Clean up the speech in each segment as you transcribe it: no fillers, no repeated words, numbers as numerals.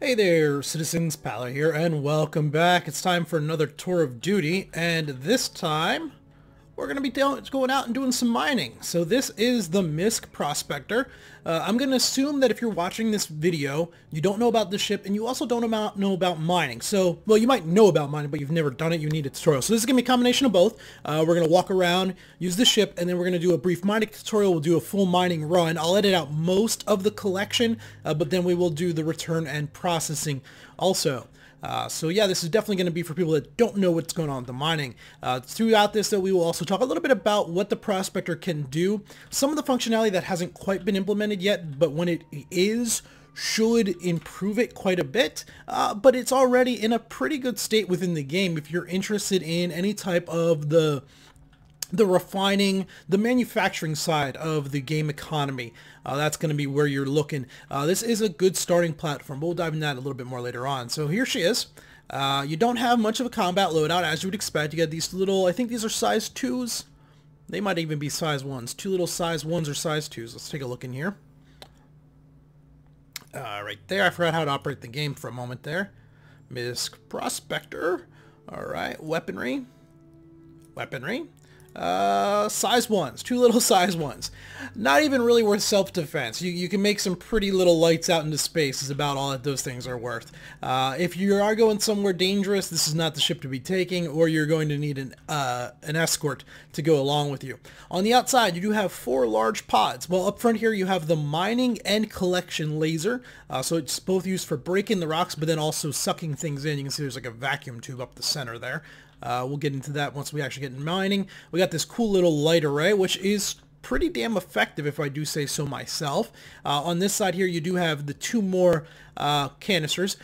Hey there, citizens, Pala here, and welcome back. It's time for another tour of duty, and this time we're going to be going out and doing some mining. So this is the MISC Prospector. I'm going to assume that if you're watching this video, you don't know about the ship, and you also don't know about mining. So, well, you might know about mining, but you've never done it. You need a tutorial. So this is going to be a combination of both. We're going to walk around, use the ship, and then we're going to do a brief mining tutorial. We'll do a full mining run. I'll edit out most of the collection, but then we will do the return and processing also. So yeah, this is definitely going to be for people that don't know what's going on with the mining. Throughout this, though, we will also talk a little bit about what the Prospector can do. Some of the functionality that hasn't quite been implemented yet, but when it is, should improve it quite a bit. But it's already in a pretty good state within the game if you're interested in any type of the refining, the manufacturing side of the game economy. That's going to be where you're looking. This is a good starting platform, but we'll dive into that a little bit more later on. So here she is. You don't have much of a combat loadout, as you would expect. You got these little, I think these are size 2s. They might even be size 1s. Two little size 1s or size 2s. Let's take a look in here. Right there. I forgot how to operate the game for a moment there. MISC Prospector. Alright, weaponry. Size 1s, two little size 1s. Not even really worth self-defense. You can make some pretty little lights out into space is about all that those things are worth. If you are going somewhere dangerous, this is not the ship to be taking, or you're going to need an escort to go along with you. On the outside, you do have 4 large pods. Well, up front here, you have the mining and collection laser. So it's both used for breaking the rocks, but then also sucking things in. You can see there's like a vacuum tube up the center there. We'll get into that once we actually get in mining. We got this cool little light array, which is pretty damn effective if I do say so myself. On this side here, you do have the 2 more canisters.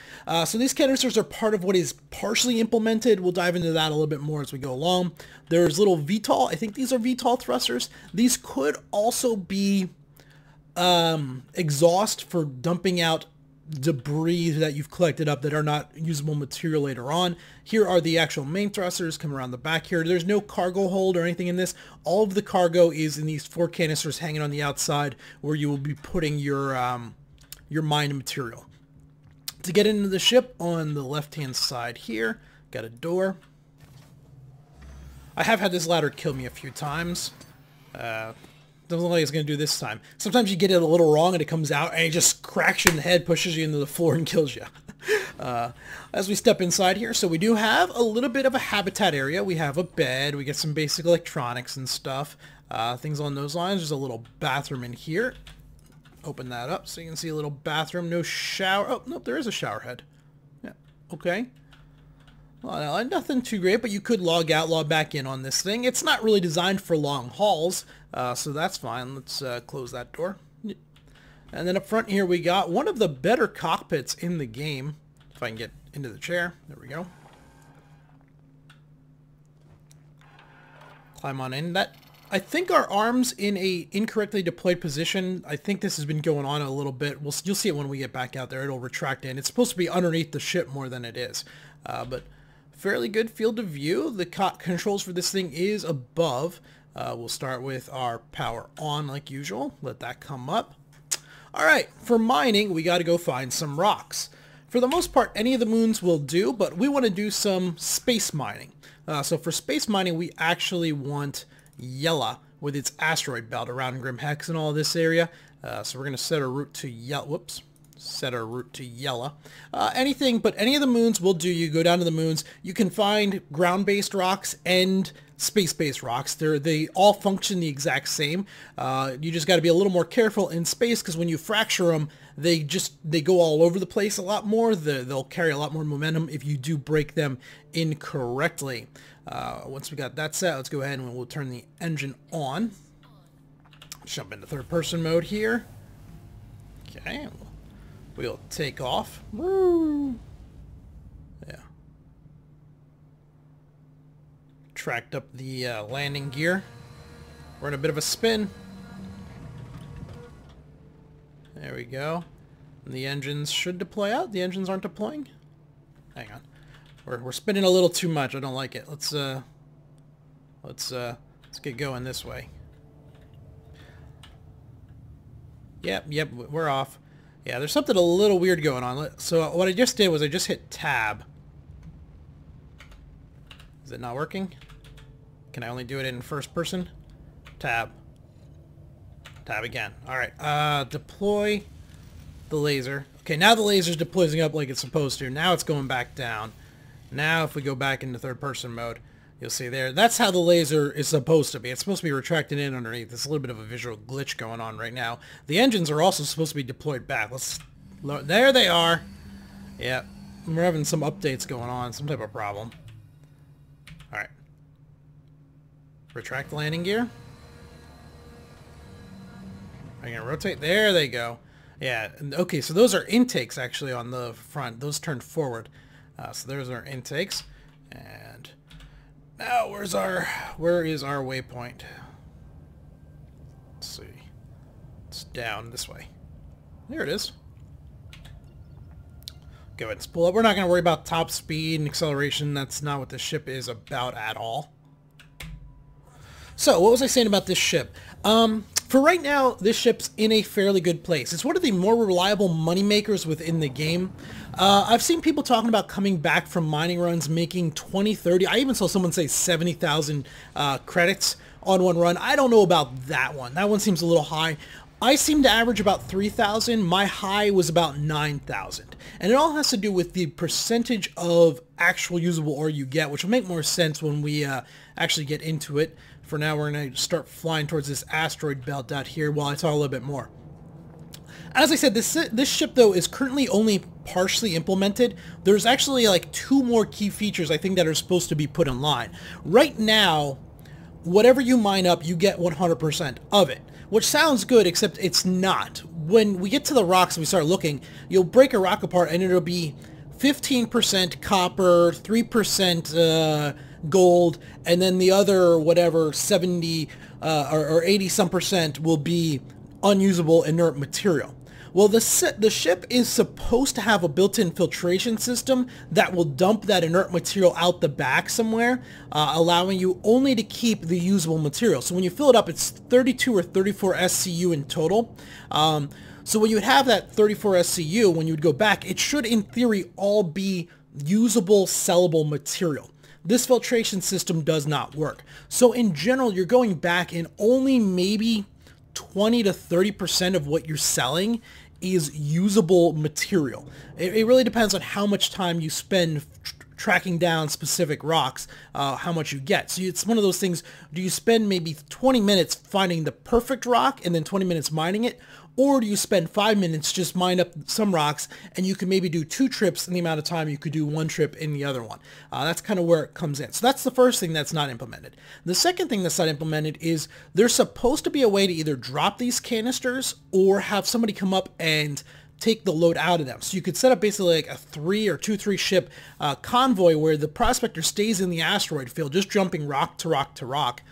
So these canisters are part of what is partially implemented. We'll dive into that a little bit more as we go along. There's little VTOL. I think these are VTOL thrusters. These could also be exhaust for dumping out debris that you've collected up that are not usable material later on. Here are the actual main thrusters. Come around the back here. There's no cargo hold or anything in this. All of the cargo is in these 4 canisters hanging on the outside where you will be putting your mined material. To get into the ship, on the left hand side here, got a door. I have had this ladder kill me a few times. Doesn't look like it's going to do this time. Sometimes you get it a little wrong and it comes out and it just cracks you in the head, pushes you into the floor and kills you. As we step inside here, so we do have a little bit of a habitat area. We have a bed, we get some basic electronics and stuff, things on those lines. There's a little bathroom in here. Open that up so you can see a little bathroom. No shower. Oh, nope, there is a shower head. Yeah, okay. Well, nothing too great, but you could log out, log back in on this thing. It's not really designed for long hauls, so that's fine. Let's close that door. And then up front here, we got one of the better cockpits in the game. If I can get into the chair. There we go. Climb on in. That, I think our arm's in a incorrectly deployed position. I think this has been going on a little bit. You'll see it when we get back out there. It'll retract in. It's supposed to be underneath the ship more than it is. But fairly good field of view. The controls for this thing is above. We'll start with our power on like usual. Let that come up. Alright, for mining, we got to go find some rocks. For the most part, any of the moons will do, but we want to do some space mining. So for space mining, we actually want Yella with its asteroid belt around Grim Hex and all this area. So we're going to set our route to Yella. Whoops. Set our route to Yella. Anything but any of the moons will do. You go down to the moons. You can find ground-based rocks and space-based rocks. They all function the exact same. You just got to be a little more careful in space because when you fracture them, they go all over the place a lot more. They'll carry a lot more momentum if you do break them incorrectly. Once we got that set, let's go ahead and we'll turn the engine on. Jump into third-person mode here. Okay. We'll take off. Woo! Yeah. Tracked up the landing gear. We're in a bit of a spin. There we go. And the engines should deploy out. The engines aren't deploying. Hang on. We're spinning a little too much. I don't like it. Let's get going this way. Yep, we're off. Yeah, there's something a little weird going on. So what I just did was I just hit tab. Is it not working? Can I only do it in first person? Tab. Tab again. Alright, deploy the laser. Okay, now the laser's deploying up like it's supposed to. Now it's going back down. Now if we go back into third person mode, you'll see there. That's how the laser is supposed to be. It's supposed to be retracted in underneath. There's a little bit of a visual glitch going on right now. The engines are also supposed to be deployed back. There they are. Yeah, we're having some updates going on. Some type of problem. Alright. Retract the landing gear. I'm going to rotate. There they go. Yeah, okay, so those are intakes actually on the front. Those turned forward. So there's our intakes. And now where is our waypoint? Let's see. It's down this way. There it is. Go ahead and pull up. We're not going to worry about top speed and acceleration. That's not what this ship is about at all. So, what was I saying about this ship? For right now, this ship's in a fairly good place. It's one of the more reliable moneymakers within the game. I've seen people talking about coming back from mining runs, making 20, 30. I even saw someone say 70,000 credits on one run. I don't know about that one. That one seems a little high. I seem to average about 3,000. My high was about 9,000. And it all has to do with the percentage of actual usable ore you get, which will make more sense when we actually get into it. For now, we're going to start flying towards this asteroid belt out here while I talk a little bit more. As I said, this ship, though, is currently only partially implemented. There's actually like 2 more key features, I think, that are supposed to be put in line. Right now, whatever you mine up, you get 100% of it, which sounds good, except it's not. When we get to the rocks and we start looking, you'll break a rock apart and it'll be 15% copper, 3% gold, and then the other, whatever, 70 or 80 some percent will be unusable inert material. Well, the ship is supposed to have a built-in filtration system that will dump that inert material out the back somewhere, allowing you only to keep the usable material. So when you fill it up, it's 32 or 34 SCU in total. So when you would have that 34 SCU, when you would go back, it should, in theory, all be usable, sellable material. This filtration system does not work. So in general, you're going back and only maybe 20 to 30% of what you're selling is usable material. It really depends on how much time you spend tracking down specific rocks, how much you get. So it's one of those things, do you spend maybe 20 minutes finding the perfect rock and then 20 minutes mining it? Or do you spend 5 minutes just mine up some rocks and you can maybe do 2 trips in the amount of time you could do 1 trip in the other one? That's kind of where it comes in. So that's the first thing that's not implemented. The second thing that's not implemented is there's supposed to be a way to either drop these canisters or have somebody come up and take the load out of them. So you could set up basically like a 3 or 2-3 ship convoy where the prospector stays in the asteroid field, just jumping rock to rock to rock.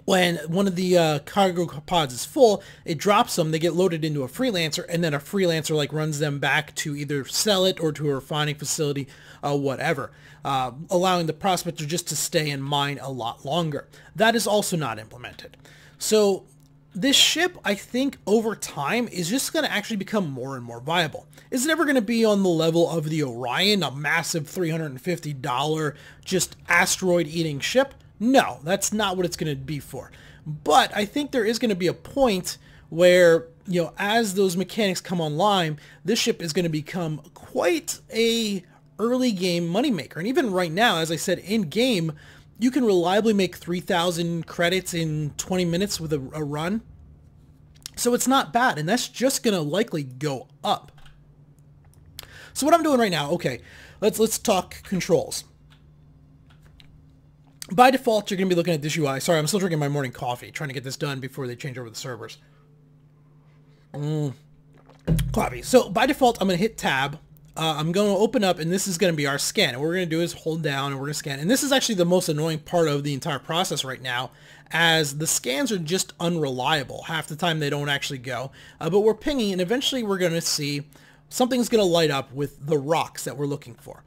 When one of the cargo pods is full, it drops them, they get loaded into a freelancer, and then a freelancer like runs them back to either sell it or to a refining facility, whatever, allowing the prospector just to stay and mine a lot longer. That is also not implemented. So this ship, I think, over time is just going to actually become more and more viable. Is it ever going to be on the level of the Orion, a massive $350 just asteroid-eating ship? No, that's not what it's going to be for. But I think there is going to be a point where, you know, as those mechanics come online, this ship is going to become quite a early game moneymaker. And even right now, as I said, in game, you can reliably make 3,000 credits in 20 minutes with a run. So it's not bad, and that's just going to likely go up. So what I'm doing right now, okay, let's talk controls. By default, you're going to be looking at this UI. Sorry, I'm still drinking my morning coffee, trying to get this done before they change over the servers. Coffee. So by default, I'm going to hit tab. I'm going to open up, and this is going to be our scan. And what we're going to do is hold down, and we're going to scan. And this is actually the most annoying part of the entire process right now, as the scans are just unreliable. Half the time, they don't actually go. But we're pinging, and eventually we're going to see something's going to light up with the rocks that we're looking for.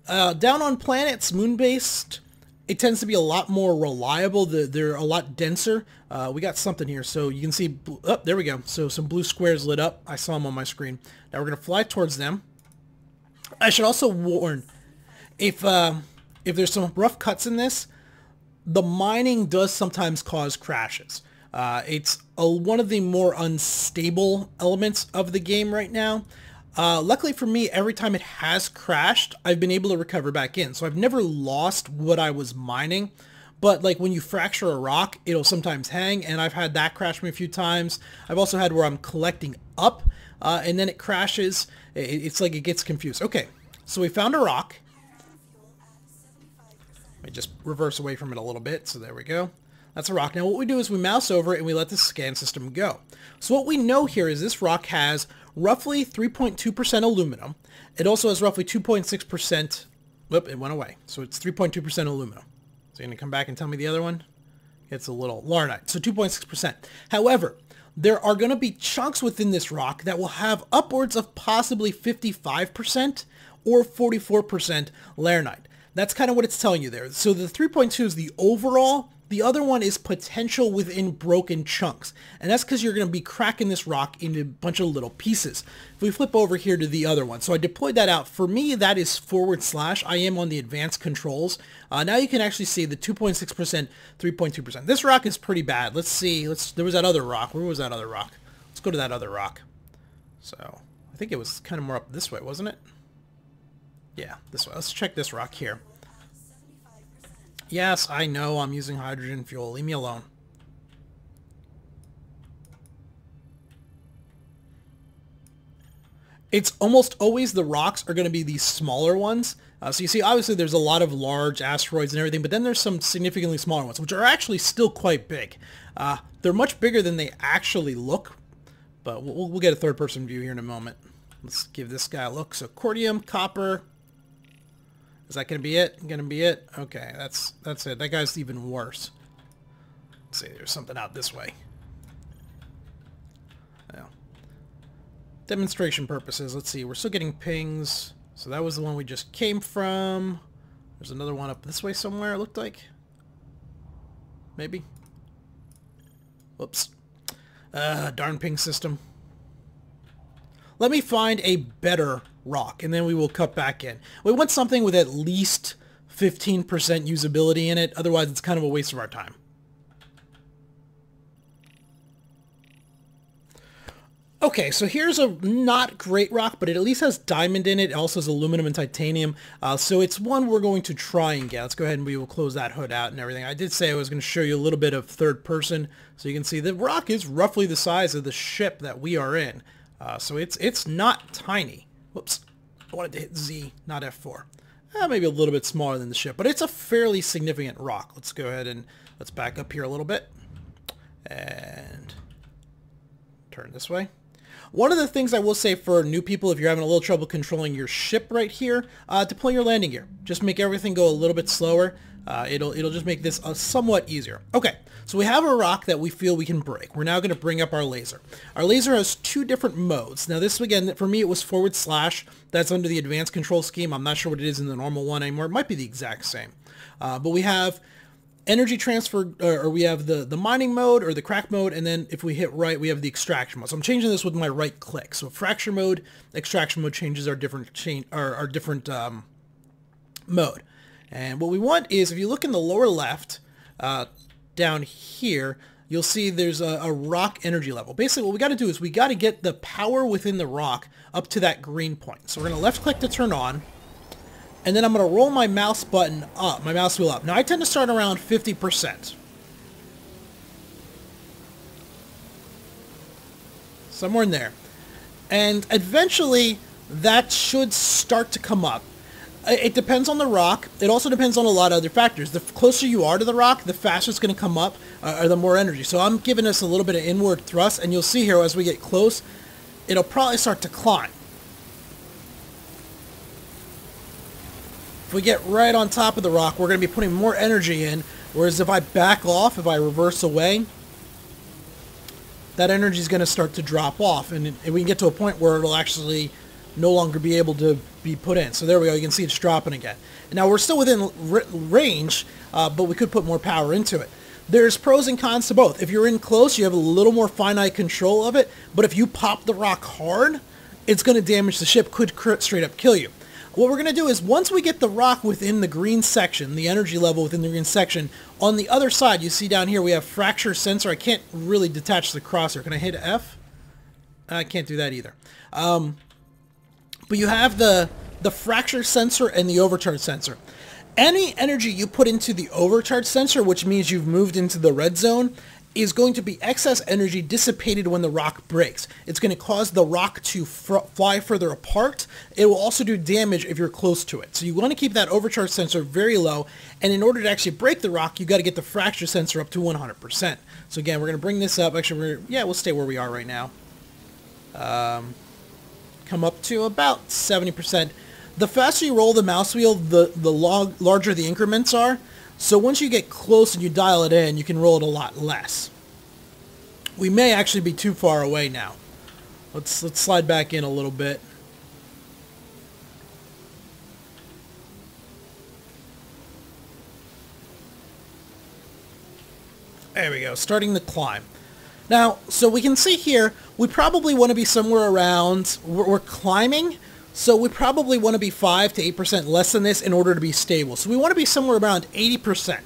Down on planets, moon-based, it tends to be a lot more reliable. They're a lot denser. We got something here, so you can see, oh, there we go. So some blue squares lit up. I saw them on my screen. Now we're going to fly towards them. I should also warn, if there's some rough cuts in this, the mining does sometimes cause crashes. It's one of the more unstable elements of the game right now. Luckily for me, every time it has crashed, I've been able to recover back in. So I've never lost what I was mining. But like when you fracture a rock, it'll sometimes hang, and I've had that crash me a few times. I've also had where I'm collecting up, and then it crashes. It's like it gets confused. Okay, so we found a rock. Let me just reverse away from it a little bit. So there we go. That's a rock. Now what we do is we mouse over it and we let the scan system go. So what we know here is this rock has roughly 3.2% aluminum. It also has roughly 2.6%, whoop, it went away. So it's 3.2% aluminum. So you're going to come back and tell me the other one? It's a little laurinite, so 2.6%. However, there are going to be chunks within this rock that will have upwards of possibly 55% or 44% larinite. That's kind of what it's telling you there. So the 3.2 is the overall. The other one is potential within broken chunks. And that's because you're going to be cracking this rock into a bunch of little pieces. If we flip over here to the other one. So I deployed that out. For me, that is / I am on the advanced controls. Now you can actually see the 2.6%, 3.2%. This rock is pretty bad. Let's see. There was that other rock. Where was that other rock? Let's go to that other rock. So I think it was kind of more up this way, wasn't it? Yeah, this way. Let's check this rock here. Yes, I know I'm using hydrogen fuel. Leave me alone. It's almost always the rocks are going to be these smaller ones. So you see, obviously there's a lot of large asteroids and everything, but then there's some significantly smaller ones, which are actually still quite big. They're much bigger than they actually look, but we'll get a third-person view here in a moment. Let's give this guy a look. So cordium, copper. Is that going to be it? Going to be it? Okay, that's it. That guy's even worse. Let's see, there's something out this way. Yeah. Demonstration purposes, let's see. We're still getting pings. So that was the one we just came from. There's another one up this way somewhere, it looked like. Maybe. Whoops. Darn ping system. Let me find a better rock, and then we will cut back in. We want something with at least 15% usability in it, otherwise it's kind of a waste of our time. Okay, so here's a not great rock, but it at least has diamond in it. It also has aluminum and titanium, so it's one we're going to try and get. Let's go ahead and we will close that hood out and everything. I did say I was going to show you a little bit of third person, so you can see the rock is roughly the size of the ship that we are in. So it's not tiny. Whoops. I wanted to hit Z, not F4. Maybe a little bit smaller than the ship, but it's a fairly significant rock. Let's go ahead and let's back up here a little bit. And turn this way. One of the things I will say for new people, if you're having a little trouble controlling your ship right here, deploy your landing gear. Just make everything go a little bit slower. It'll just make this somewhat easier. Okay, so we have a rock that we feel we can break. We're now going to bring up our laser. Our laser has two different modes. Now this, again, for me it was /. That's under the advanced control scheme. I'm not sure what it is in the normal one anymore. It might be the exact same. But we have energy transfer, or we have the mining mode or the crack mode, and then if we hit right, we have the extraction mode. So I'm changing this with my right click. So fracture mode, extraction mode changes our different mode. And what we want is, if you look in the lower left, down here, you'll see there's a rock energy level. Basically, what we got to do is we got to get the power within the rock up to that green point. So we're going to left click to turn on, and then I'm going to roll my mouse button up, my mouse wheel up. Now I tend to start around 50%. Somewhere in there. And eventually, that should start to come up. It depends on the rock. It also depends on a lot of other factors. The closer you are to the rock, the faster it's going to come up, or the more energy. So I'm giving us a little bit of inward thrust, and you'll see here as we get close, it'll probably start to climb. If we get right on top of the rock, we're going to be putting more energy in, whereas if I back off, if I reverse away, that energy is going to start to drop off, and we can get to a point where it'll actually no longer be able to be put in. So there we go. You can see it's dropping again. And now we're still within range. but we could put more power into it. There's pros and cons to both. If you're in close, you have a little more finite control of it, but if you pop the rock hard, it's going to damage the ship, could straight up kill you. What we're going to do is once we get the rock within the green section, the energy level within the green section, on the other side, you see down here we have fracture sensor. I can't really detach the crosshair. Can I hit F? I can't do that either. But you have the fracture sensor and the overcharge sensor. Any energy you put into the overcharge sensor, which means you've moved into the red zone, is going to be excess energy dissipated when the rock breaks. It's going to cause the rock to fly further apart. It will also do damage if you're close to it. So you want to keep that overcharge sensor very low, and in order to actually break the rock, you got to get the fracture sensor up to 100%. So again, we're going to bring this up. Actually, we'll stay where we are right now. Come up to about 70%. The faster you roll the mouse wheel, the larger the increments are. So once you get close and you dial it in, you can roll it a lot less. We may actually be too far away now. Let's slide back in a little bit. There we go, starting the climb. Now, so we can see here, we probably want to be somewhere around, we're climbing, so we probably want to be 5 to 8% less than this in order to be stable. So we want to be somewhere around 80%.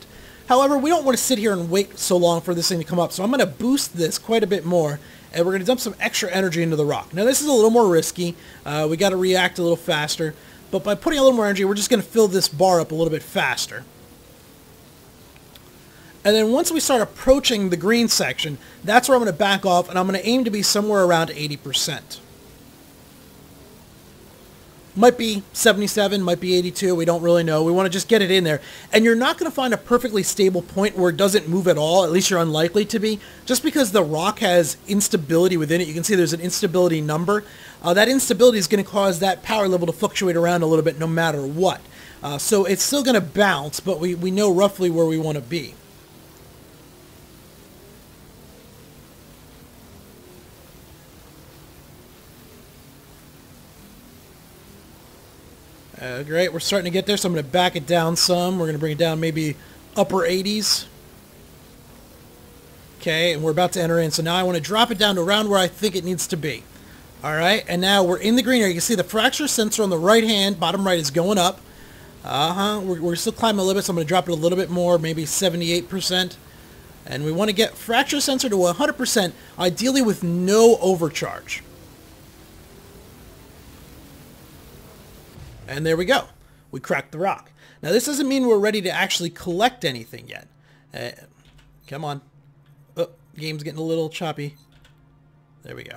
However, we don't want to sit here and wait so long for this thing to come up, so I'm going to boost this quite a bit more, and we're going to dump some extra energy into the rock. Now, this is a little more risky. We got to react a little faster, but by putting a little more energy, we're just going to fill this bar up a little bit faster. And then once we start approaching the green section, that's where I'm going to back off, and I'm going to aim to be somewhere around 80%. Might be 77, might be 82, we don't really know. We want to just get it in there. And you're not going to find a perfectly stable point where it doesn't move at all, at least you're unlikely to be, just because the rock has instability within it. You can see there's an instability number. That instability is going to cause that power level to fluctuate around a little bit no matter what. So it's still going to bounce, but we know roughly where we want to be. Great, we're starting to get there, so I'm going to back it down some. We're going to bring it down maybe upper 80s. Okay, and we're about to enter in, so now I want to drop it down to around where I think it needs to be. Alright, and now we're in the green area. You can see the fracture sensor on the right hand, bottom right, is going up. We're still climbing a little bit, so I'm going to drop it a little bit more, maybe 78%. And we want to get fracture sensor to 100%, ideally with no overcharge. And there we go. We cracked the rock. Now this doesn't mean we're ready to actually collect anything yet. Come on. Oh, game's getting a little choppy. There we go.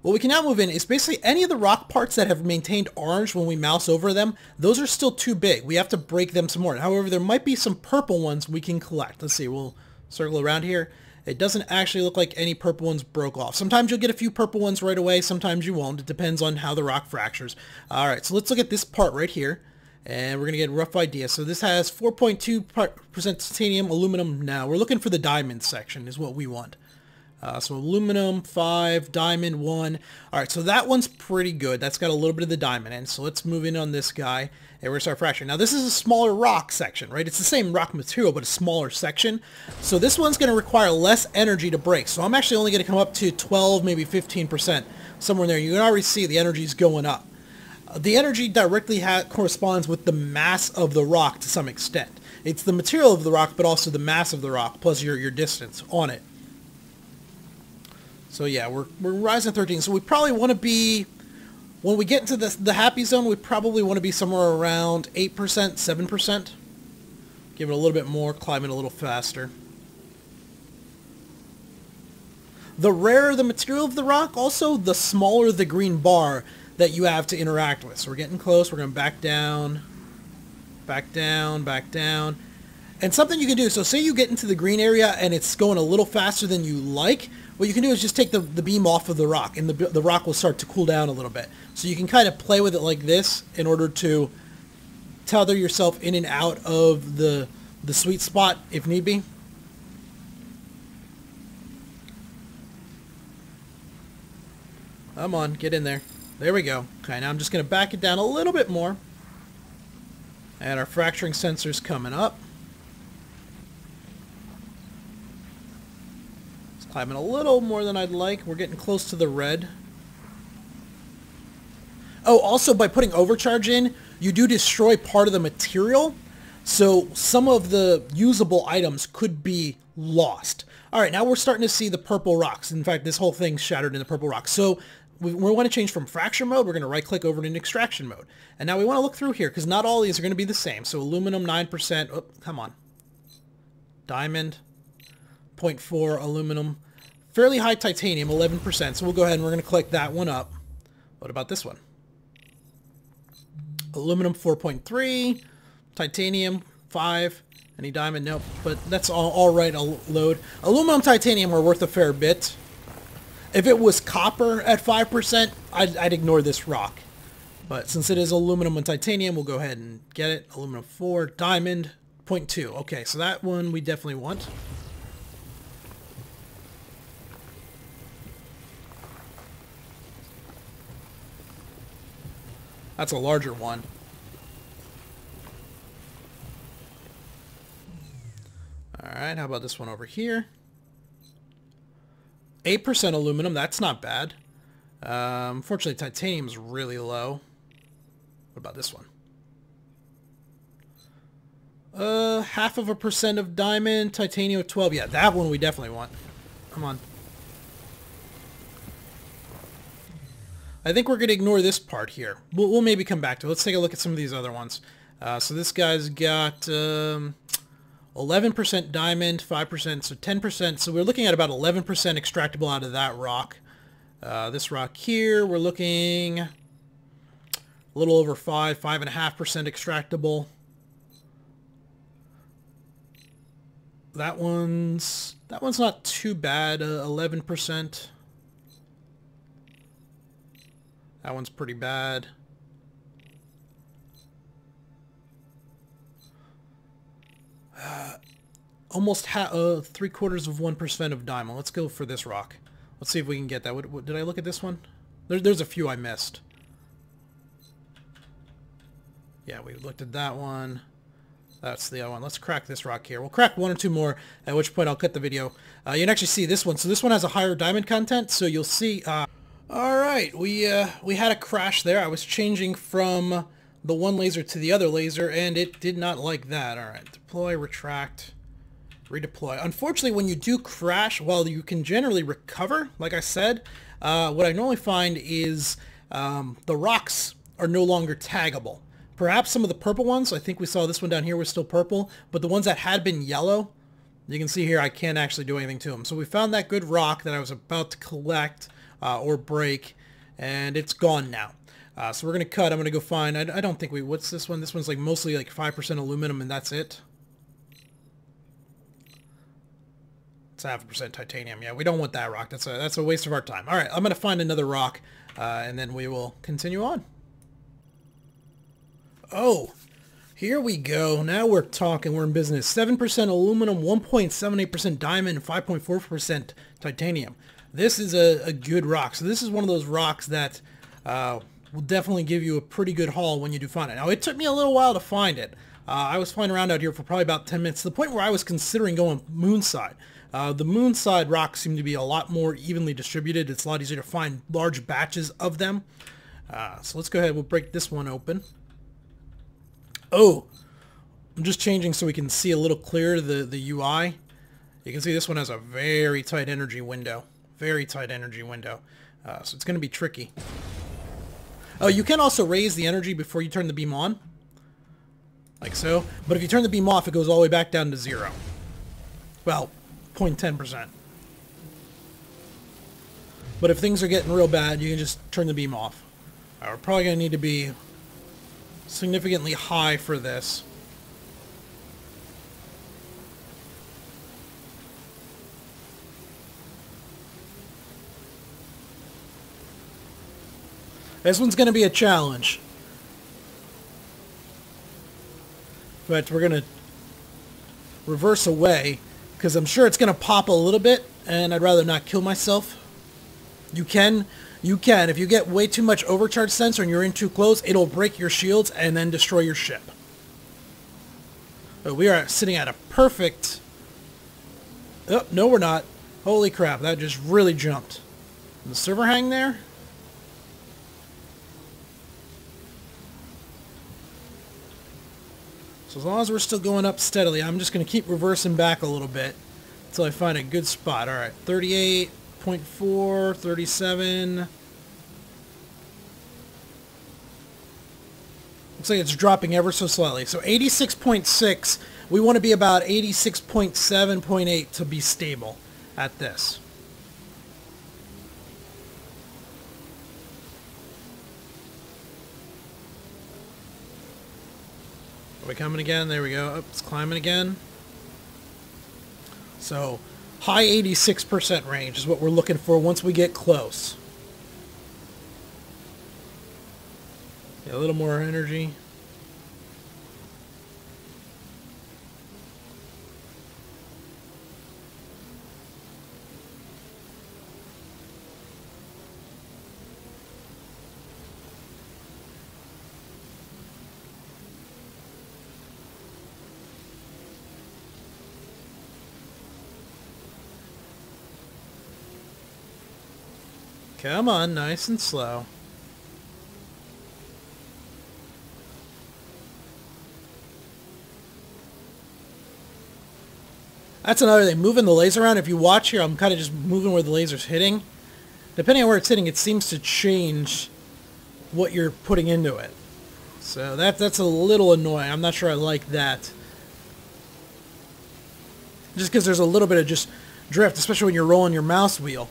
What we can now move in is basically any of the rock parts that have maintained orange when we mouse over them. Those are still too big. We have to break them some more. However, there might be some purple ones we can collect. Let's see. We'll circle around here. It doesn't actually look like any purple ones broke off. Sometimes you'll get a few purple ones right away. Sometimes you won't. It depends on how the rock fractures. All right, so let's look at this part right here, and we're going to get a rough idea. So this has 4.2% titanium, aluminum. Now we're looking for the diamond section is what we want. So aluminum 5, diamond 1. All right, so that one's pretty good. That's got a little bit of the diamond in. So let's move in on this guy, and we're going to start fracturing. Now this is a smaller rock section, right? It's the same rock material, but a smaller section. So this one's going to require less energy to break. So I'm actually only going to come up to 12, maybe 15%, somewhere in there. You can already see the energy's going up. The energy directly corresponds with the mass of the rock to some extent. It's the material of the rock, but also the mass of the rock, plus your distance on it. So yeah, we're rising 13. So we probably want to be, when we get into the happy zone, we probably want to be somewhere around 8%, 7%. Give it a little bit more, climb it a little faster. The rarer the material of the rock, also the smaller the green bar that you have to interact with. So we're getting close. We're going back down, back down, back down. And something you can do, so say you get into the green area and it's going a little faster than you like, what you can do is just take the beam off of the rock, and the rock will start to cool down a little bit. So you can kind of play with it like this in order to tether yourself in and out of the sweet spot if need be. Come on, get in there. There we go. Okay, now I'm just going to back it down a little bit more. And our fracturing sensor's coming up. It's climbing a little more than I'd like. We're getting close to the red. Oh, also by putting overcharge in, you do destroy part of the material. So some of the usable items could be lost. All right, now we're starting to see the purple rocks. In fact, this whole thing's shattered into purple rocks. So we want to change from fracture mode. We're going to right-click over to extraction mode. And now we want to look through here because not all these are going to be the same. So aluminum 9%. Oh, come on. Diamond 0.4 aluminum. Fairly high titanium, 11%. So we'll go ahead and we're going to click that one up. What about this one? Aluminum 4.3, titanium 5, any diamond? Nope, but that's all right. I'll load. Aluminum, titanium are worth a fair bit. If it was copper at 5%, I'd ignore this rock. But since it is aluminum and titanium, we'll go ahead and get it. Aluminum 4, diamond 0.2. Okay, so that one we definitely want. That's a larger one. Alright, how about this one over here? 8% aluminum, that's not bad. Unfortunately, titanium's really low. What about this one? 0.5% of diamond, titanium 12. Yeah, that one we definitely want. Come on. I think we're going to ignore this part here. We'll maybe come back to it. Let's take a look at some of these other ones. So this guy's got 11% diamond, 5%, so 10%. So we're looking at about 11% extractable out of that rock. This rock here, we're looking a little over 5.5% extractable. That one's not too bad, 11%. That one's pretty bad. Almost 0.75% of diamond. Let's go for this rock. Let's see if we can get that. What did I look at this one? There's a few I missed. Yeah, we looked at that one. That's the other one. Let's crack this rock here. We'll crack one or two more, at which point I'll cut the video. You can actually see this one. So this one has a higher diamond content, so you'll see... Alright, we had a crash there. I was changing from the one laser to the other laser, and it did not like that. Alright, deploy, retract, redeploy. Unfortunately, when you do crash, while you can generally recover, like I said, what I normally find is the rocks are no longer taggable. Perhaps some of the purple ones, I think we saw this one down here was still purple, but the ones that had been yellow, you can see here I can't actually do anything to them. So we found that good rock that I was about to collect or break, and it's gone now. So we're going to cut. I'm going to go find, I don't think what's this one? This one's like mostly like 5% aluminum and that's it. It's 0.5% titanium. Yeah, we don't want that rock. That's a waste of our time. All right, I'm going to find another rock, and then we will continue on. Oh, here we go. Now we're talking. We're in business. 7% aluminum, 1.78% diamond, 5.4% titanium. This is a good rock. So this is one of those rocks that will definitely give you a pretty good haul when you do find it. Now, it took me a little while to find it. I was flying around out here for probably about 10 minutes, to the point where I was considering going moon side. The moon side rocks seem to be a lot more evenly distributed. It's a lot easier to find large batches of them. So let's go ahead. We'll break this one open. Oh, I'm just changing so we can see a little clearer the UI. You can see this one has a very tight energy window. Very tight energy window. So it's going to be tricky. Oh, you can also raise the energy before you turn the beam on. Like so. But if you turn the beam off, it goes all the way back down to 0. Well, 0.10%. But if things are getting real bad, you can just turn the beam off. We're probably going to need to be significantly high for this. This one's going to be a challenge. But we're going to reverse away, because I'm sure it's going to pop a little bit, and I'd rather not kill myself. You can. If you get way too much overcharge sensor and you're in too close, it'll break your shields and then destroy your ship. But we are sitting at a perfect... Oh, no we're not. Holy crap, that just really jumped. The server hang there? So as long as we're still going up steadily, I'm just going to keep reversing back a little bit until I find a good spot. Alright, 38.4, 37... Looks like it's dropping ever so slightly. So 86.6, we want to be about 86.7, 0.8 to be stable at this. Are we coming again? There we go. Oh, it's climbing again. So high 86% range is what we're looking for once we get close. A little more energy. Come on, nice and slow. That's another thing, moving the laser around. If you watch here, I'm kind of just moving where the laser's hitting. Depending on where it's hitting, it seems to change what you're putting into it. So that's a little annoying. I'm not sure I like that. Just because there's a little bit of just drift, especially when you're rolling your mouse wheel.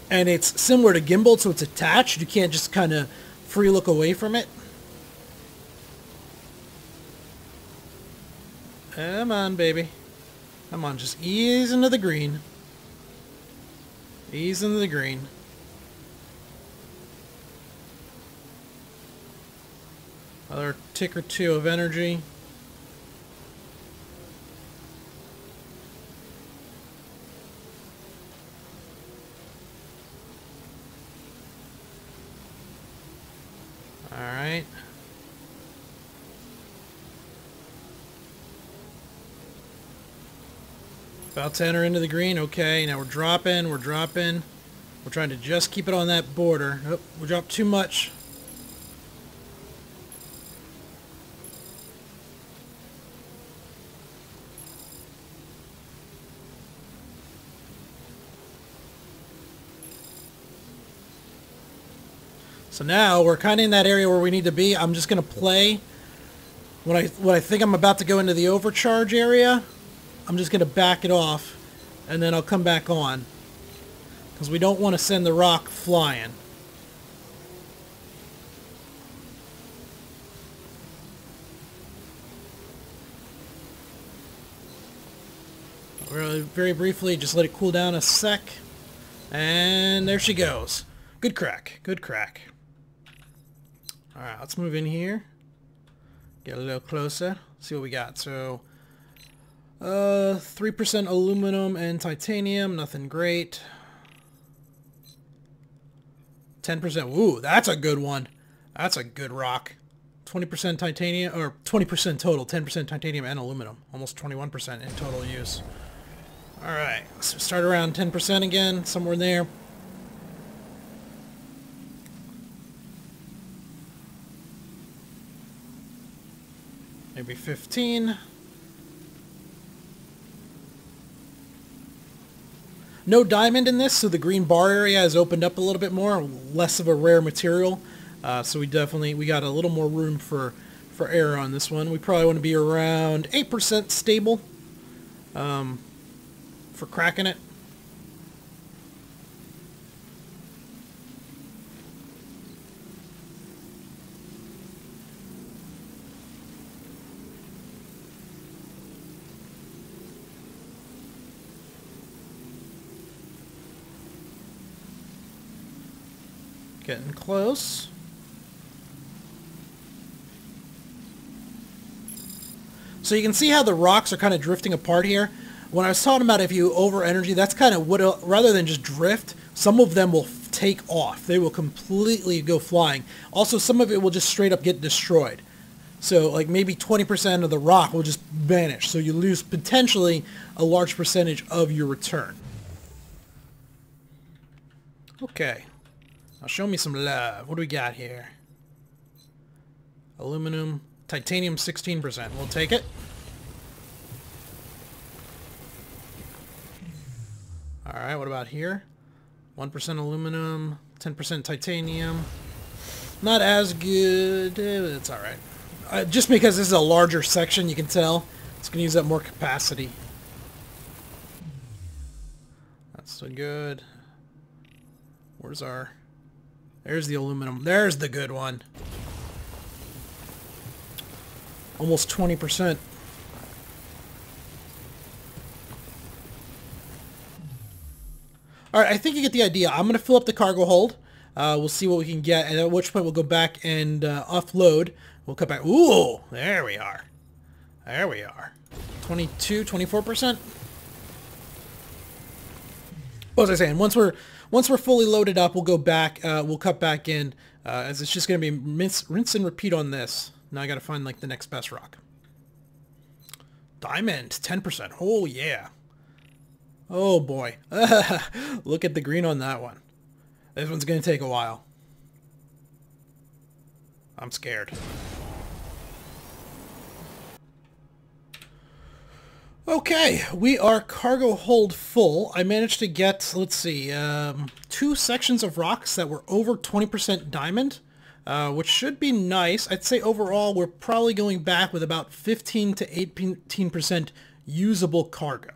And it's similar to gimbal, so it's attached. You can't just kind of free look away from it. Come on, baby. Come on, just ease into the green. Ease into the green. Another tick or two of energy. Alright. About to enter into the green. Okay, now we're dropping, we're dropping. We're trying to just keep it on that border. Oh, we dropped too much. So now we're kind of in that area where we need to be. I'm just going to play. When I think I'm about to go into the overcharge area, I'm just going to back it off, and then I'll come back on. Because we don't want to send the rock flying. Really, very briefly, just let it cool down a sec. And there she goes. Good crack. Good crack. Alright, let's move in here. Get a little closer. See what we got. So, 3% aluminum and titanium. Nothing great. 10%. Ooh, that's a good one. That's a good rock. 20% titanium, or 20% total. 10% titanium and aluminum. Almost 21% in total use. Alright, let's start around 10% again. Somewhere in there. Maybe 15. No diamond in this, so the green bar area has opened up a little bit more. Less of a rare material. So we got a little more room for error on this one. We probably want to be around 8% stable for cracking it. Getting close. So you can see how the rocks are kind of drifting apart here. When I was talking about if you over energy, that's kind of what, rather than just drift, some of them will take off. They will completely go flying. Also, some of it will just straight up get destroyed. So like maybe 20% of the rock will just vanish. So you lose potentially a large percentage of your return. Okay. Now show me some love. What do we got here? Aluminum, titanium 16%. We'll take it. Alright, what about here? 1% aluminum, 10% titanium. Not as good, it's alright. Just because this is a larger section, you can tell, it's going to use up more capacity. That's so good. Where's our... There's the aluminum. There's the good one. Almost 20%. Alright, I think you get the idea. I'm going to fill up the cargo hold. We'll see what we can get, and at which point we'll go back and offload. We'll cut back. Ooh! There we are. There we are. 22, 24%. What was I saying? Once we're fully loaded up, we'll go back. We'll cut back in, as it's just going to be rinse and repeat on this. Now I got to find like the next best rock. Diamond, 10%. Oh yeah. Oh boy. Look at the green on that one. This one's going to take a while. I'm scared. Okay, we are cargo hold full. I managed to get, let's see, 2 sections of rocks that were over 20% diamond, which should be nice. I'd say overall we're probably going back with about 15 to 18% usable cargo,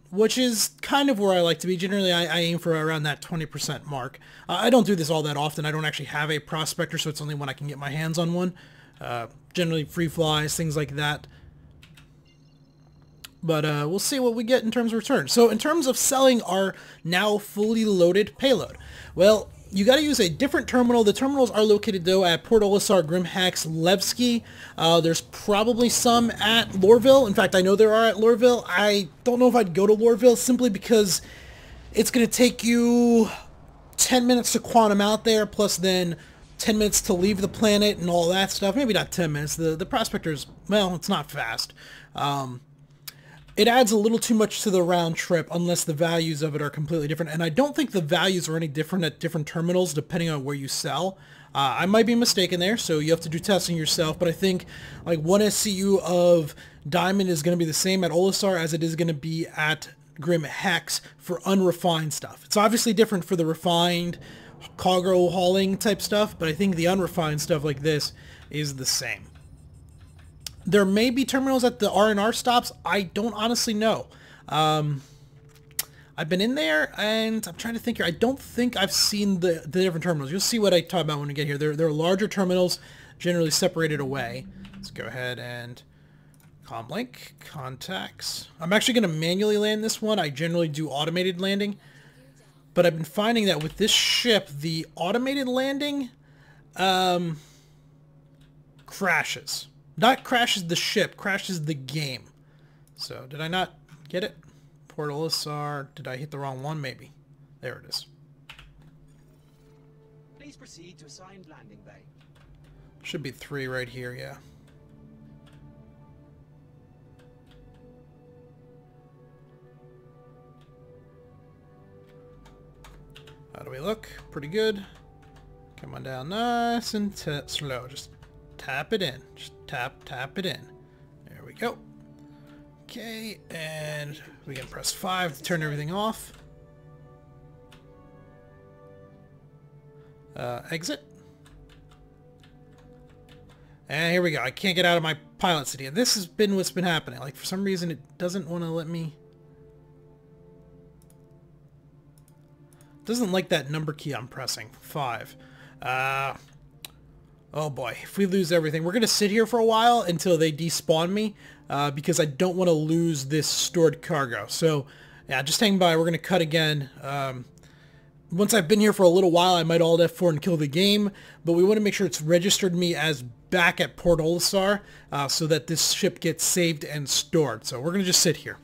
which is kind of where I like to be. Generally, I aim for around that 20% mark. I don't do this all that often. I don't actually have a prospector, so it's only when I can get my hands on one. Generally free flies, things like that. But we'll see what we get in terms of return. So in terms of selling our now fully loaded payload, well, you got to use a different terminal. The terminals are located, though, at Port Olisar, Grimhex, Levski. There's probably some at Lorville. In fact, I know there are at Lorville. I don't know if I'd go to Lorville simply because it's going to take you 10 minutes to quantum out there, plus then 10 minutes to leave the planet and all that stuff. Maybe not 10 minutes. The Prospector's, well, it's not fast. It adds a little too much to the round trip unless the values of it are completely different. And I don't think the values are any different at different terminals depending on where you sell. I might be mistaken there, so you have to do testing yourself. But I think like 1 SCU of diamond is going to be the same at Olisar as it is going to be at Grim Hex for unrefined stuff. It's obviously different for the refined cargo hauling type stuff, but I think the unrefined stuff like this is the same. There may be terminals at the R&R stops. I don't honestly know. I've been in there, and I'm trying to think here. I don't think I've seen the different terminals. You'll see what I talk about when we get here. There are larger terminals, generally separated away. Let's go ahead and comlink, contacts. I'm actually going to manually land this one. I generally do automated landing. But I've been finding that with this ship, the automated landing crashes. Not crashes the ship, crashes the game. So, did I not get it? Port Olisar. Did I hit the wrong one? Maybe. There it is. Please proceed to assigned landing bay. Should be 3 right here, yeah. How do we look? Pretty good. Come on down nice and slow. Just tap it in. Just tap it in. There we go. Okay, and we can press 5 to turn everything off. Exit. And here we go. I can't get out of my pilot city. And this has been what's been happening. Like, for some reason, it doesn't want to let me... Doesn't like that number key I'm pressing. 5. Oh boy, if we lose everything, we're going to sit here for a while until they despawn me, because I don't want to lose this stored cargo. So, yeah, just hang by. We're going to cut again. Once I've been here for a little while, I might alt F4 and kill the game, but we want to make sure it's registered me as back at Port Olisar, so that this ship gets saved and stored. So we're going to just sit here.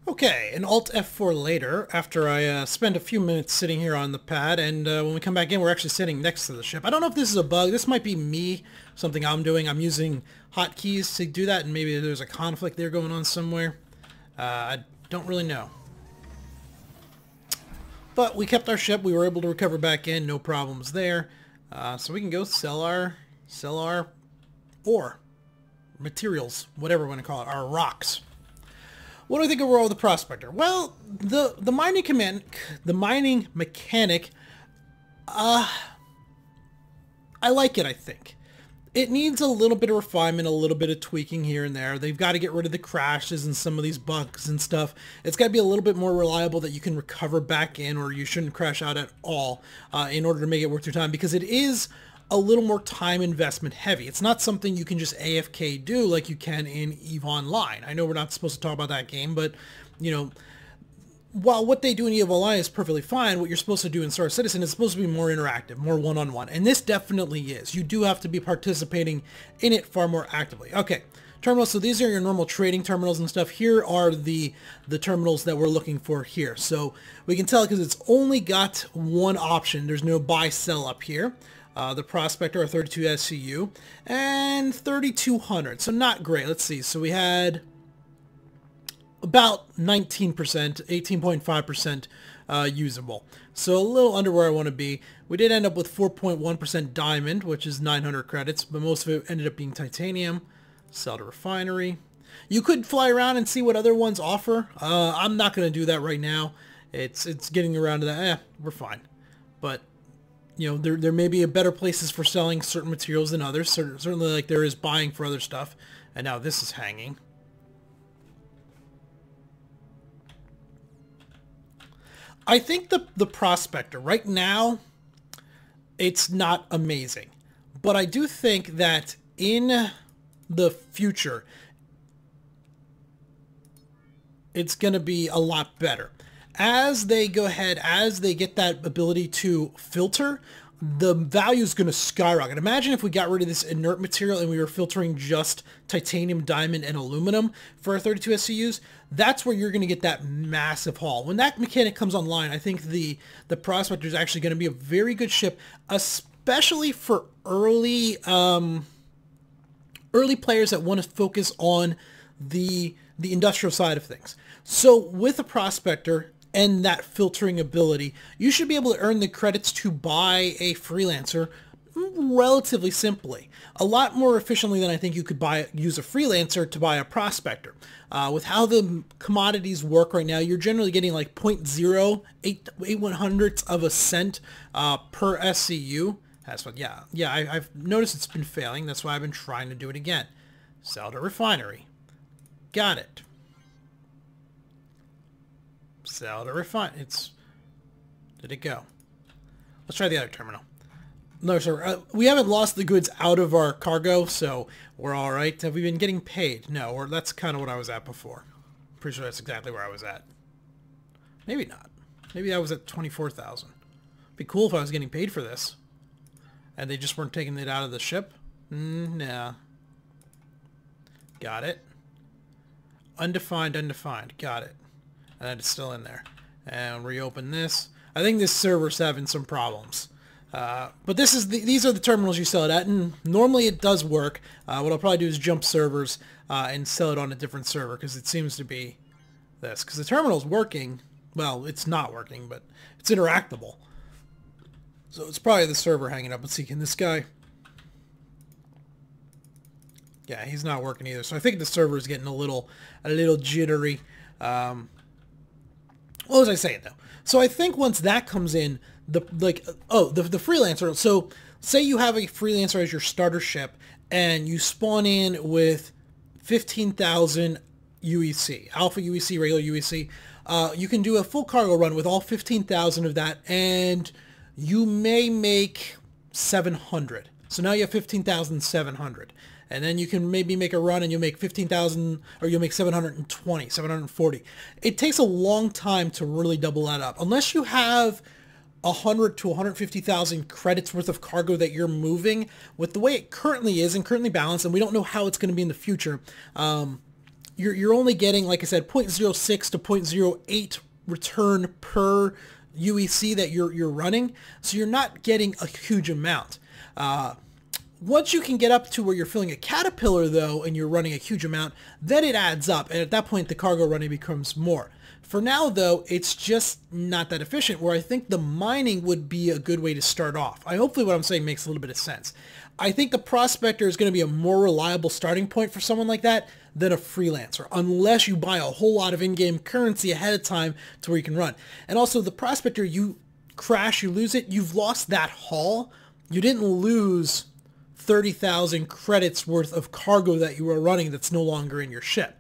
Okay, an Alt F4 later, after I spend a few minutes sitting here on the pad, and when we come back in, we're actually sitting next to the ship. I don't know if this is a bug. This might be me, something I'm doing. I'm using hotkeys to do that, and maybe there's a conflict there going on somewhere. I don't really know. But we kept our ship. We were able to recover back in. No problems there. So we can go sell our ore, materials, whatever we want to call it, our rocks. What do I think overall of the Prospector? Well, the mining mechanic, I like it, I think. It needs a little bit of refinement, a little bit of tweaking here and there. They've got to get rid of the crashes and some of these bugs and stuff. It's got to be a little bit more reliable that you can recover back in, or you shouldn't crash out at all in order to make it worth your time, because it is a little more time investment heavy. It's not something you can just AFK do like you can in EVE Online. I know we're not supposed to talk about that game, but, you know, while what they do in EVE Online is perfectly fine, what you're supposed to do in Star Citizen is supposed to be more interactive, more one-on-one. And this definitely is. You do have to be participating in it far more actively. Okay, terminals. So these are your normal trading terminals and stuff. Here are the terminals that we're looking for here. So we can tell because it's only got one option. There's no buy-sell up here. The Prospector, our 32 SCU, and 3200. So not great. Let's see. So we had about 19%, 18.5% usable. So a little under where I want to be. We did end up with 4.1% diamond, which is 900 credits, but most of it ended up being titanium. Sell to refinery. You could fly around and see what other ones offer. I'm not going to do that right now. It's getting around to that. We're fine. But you know, there may be better places for selling certain materials than others. Certainly like there is buying for other stuff. And now this is hanging. I think the Prospector, right now, it's not amazing. But I do think that in the future, it's going to be a lot better. As they go ahead, as they get that ability to filter, the value is going to skyrocket. Imagine if we got rid of this inert material and we were filtering just titanium, diamond, and aluminum for our 32 SCUs. That's where you're going to get that massive haul. When that mechanic comes online, I think the Prospector is actually going to be a very good ship, especially for early players that want to focus on the industrial side of things. So with a Prospector and that filtering ability, you should be able to earn the credits to buy a freelancer relatively simply. A lot more efficiently than I think you could use a freelancer to buy a Prospector. With how the commodities work right now, you're generally getting like 0.08 of a cent per SCU. That's what, yeah, I've noticed it's been failing. That's why I've been trying to do it again. Sell to refinery. Got it. Sell to refine. Did it go? Let's try the other terminal. No, sir. We haven't lost the goods out of our cargo, so we're all right. Have we been getting paid? No, that's kind of what I was at before. Pretty sure that's exactly where I was at. Maybe not. Maybe I was at 24,000. Be cool if I was getting paid for this. And they just weren't taking it out of the ship? Nah. Got it. Undefined. Got it. And it's still in there. And reopen this. I think this server's having some problems. But these are the terminals you sell it at, and normally it does work. What I'll probably do is jump servers and sell it on a different server, because it seems to be this. Because the terminal's working. Well, it's not working, but it's interactable. So it's probably the server hanging up. Let's see, can this guy... Yeah, he's not working either. So I think the server is getting a little jittery. What was I saying though? So I think once that comes in, the freelancer. So say you have a freelancer as your starter ship, and you spawn in with 15,000 UEC, alpha UEC, regular UEC. You can do a full cargo run with all 15,000 of that, and you may make 700. So now you have 15,700. And then you can maybe make a run and you'll make 15,000, or you'll make 720, 740. It takes a long time to really double that up. Unless you have 100 to 150,000 credits worth of cargo that you're moving, with the way it currently is and currently balanced, and we don't know how it's going to be in the future, you're only getting, like I said, 0.06 to 0.08 return per UEC that you're running, so you're not getting a huge amount. Once you can get up to where you're filling a caterpillar though, and you're running a huge amount, then it adds up, and at that point the cargo running becomes more. For now though, it's just not that efficient, where I think the mining would be a good way to start off. Hopefully what I'm saying makes a little bit of sense. I think the prospector is going to be a more reliable starting point for someone like that than a freelancer, unless you buy a whole lot of in-game currency ahead of time to where you can run. And also the prospector, you crash, you lose it, you've lost that haul. You didn't lose 30,000 credits worth of cargo that you were running that's no longer in your ship.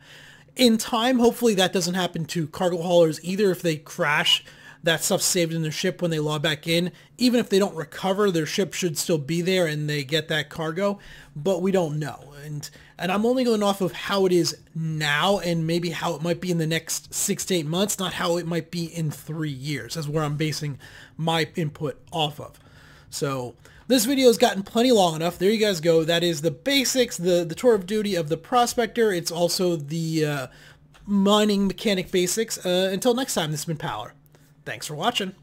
In time, hopefully that doesn't happen to cargo haulers either. If they crash, that stuff's saved in their ship when they log back in. Even if they don't recover, their ship should still be there and they get that cargo, but we don't know. And I'm only going off of how it is now and maybe how it might be in the next 6 to 8 months, not how it might be in 3 years. That's where I'm basing my input off of. So this video has gotten plenty long enough. There you guys go. That is the basics, the tour of duty of the prospector. It's also the mining mechanic basics. Until next time, this has been Power. Thanks for watching.